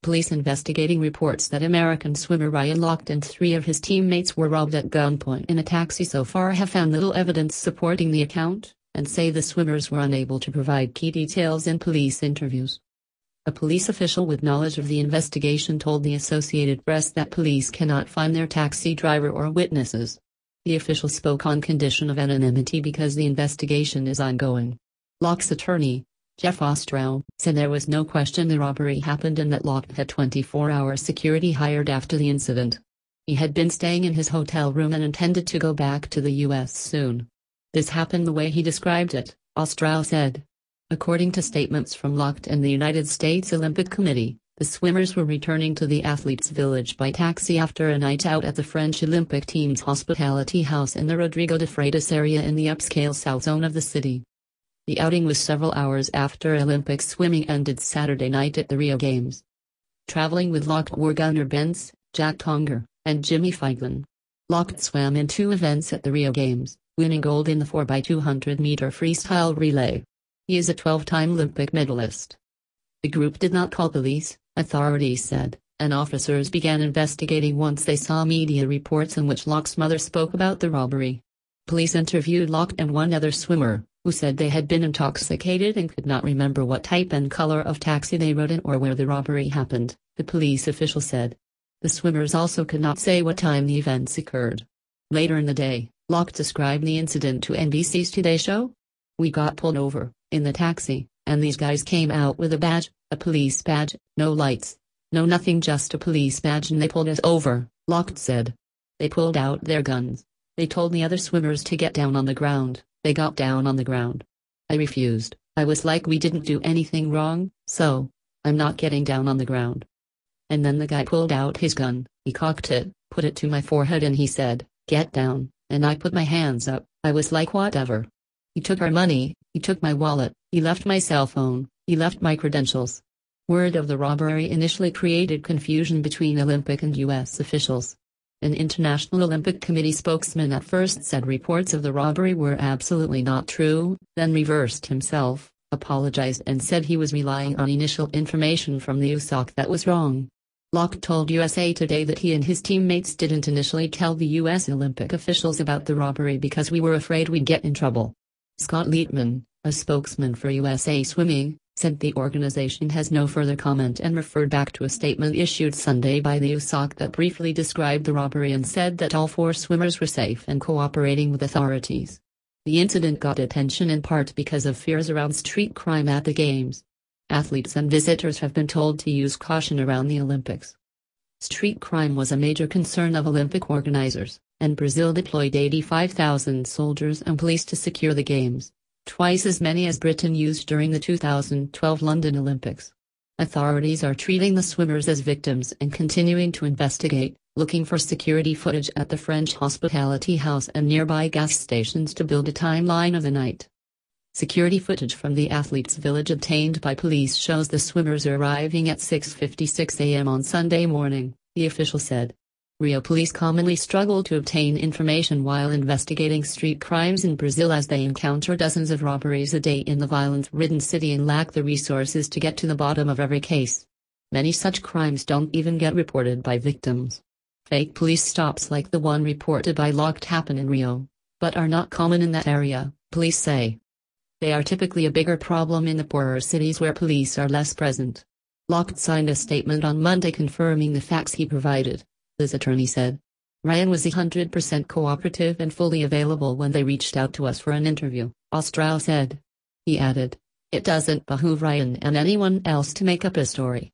police investigating reports that American swimmer Ryan Lochte and 3 of his teammates were robbed at gunpoint in a taxi so far have found little evidence supporting the account, and say the swimmers were unable to provide key details in police interviews. A police official with knowledge of the investigation told the Associated Press that police cannot find their taxi driver or witnesses. The official spoke on condition of anonymity because the investigation is ongoing. Lochte's attorney, Jeff Ostrow, said there was no question the robbery happened and that Lochte had 24-hour security hired after the incident. He had been staying in his hotel room and intended to go back to the U.S. soon. This happened the way he described it, Ostrow said. According to statements from Lochte and the United States Olympic Committee, the swimmers were returning to the athletes' village by taxi after a night out at the French Olympic team's hospitality house in the Rodrigo de Freitas area in the upscale south zone of the city. The outing was several hours after Olympic swimming ended Saturday night at the Rio Games. Traveling with Lochte were Gunnar Bentz, Jack Tonger, and Jimmy Feiglin. Lochte swam in 2 events at the Rio Games, winning gold in the 4x200-meter freestyle relay. He is a 12-time Olympic medalist. The group did not call police, authorities said, and officers began investigating once they saw media reports in which Lochte's mother spoke about the robbery. Police interviewed Lochte and 1 other swimmer, who said they had been intoxicated and could not remember what type and color of taxi they rode in or where the robbery happened, the police official said. The swimmers also could not say what time the events occurred. Later in the day, Lochte described the incident to NBC's Today Show. "We got pulled over, in the taxi, and these guys came out with a police badge, no lights, no nothing, just a police badge, and they pulled us over," Lochte said. "They pulled out their guns. They told the other swimmers to get down on the ground. They got down on the ground. I refused. I was like, we didn't do anything wrong, so I'm not getting down on the ground. And then the guy pulled out his gun, he cocked it, put it to my forehead, and he said, 'Get down,' and I put my hands up. I was like, whatever. He took our money, he took my wallet, he left my cell phone, he left my credentials." Word of the robbery initially created confusion between Olympic and U.S. officials. An International Olympic Committee spokesman at first said reports of the robbery were absolutely not true, then reversed himself, apologized and said he was relying on initial information from the USOC that was wrong. Lochte told USA Today that he and his teammates didn't initially tell the U.S. Olympic officials about the robbery because we were afraid we'd get in trouble. Scott Lietman, a spokesman for USA Swimming, said the organization has no further comment and referred back to a statement issued Sunday by the USOC that briefly described the robbery and said that all 4 swimmers were safe and cooperating with authorities. The incident got attention in part because of fears around street crime at the Games. Athletes and visitors have been told to use caution around the Olympics. Street crime was a major concern of Olympic organizers, and Brazil deployed 85,000 soldiers and police to secure the Games, twice as many as Britain used during the 2012 London Olympics. Authorities are treating the swimmers as victims and continuing to investigate, looking for security footage at the French hospitality house and nearby gas stations to build a timeline of the night. Security footage from the athletes' village obtained by police shows the swimmers arriving at 6:56 a.m. on Sunday morning, the official said. Rio police commonly struggle to obtain information while investigating street crimes in Brazil as they encounter dozens of robberies a day in the violence-ridden city and lack the resources to get to the bottom of every case. Many such crimes don't even get reported by victims. Fake police stops like the one reported by Lochte happen in Rio, but are not common in that area, police say. They are typically a bigger problem in the poorer cities where police are less present. Lochte signed a statement on Monday confirming the facts he provided. His attorney said. Ryan was 100% cooperative and fully available when they reached out to us for an interview, Ostrow said. He added, "It doesn't behoove Ryan and anyone else to make up a story.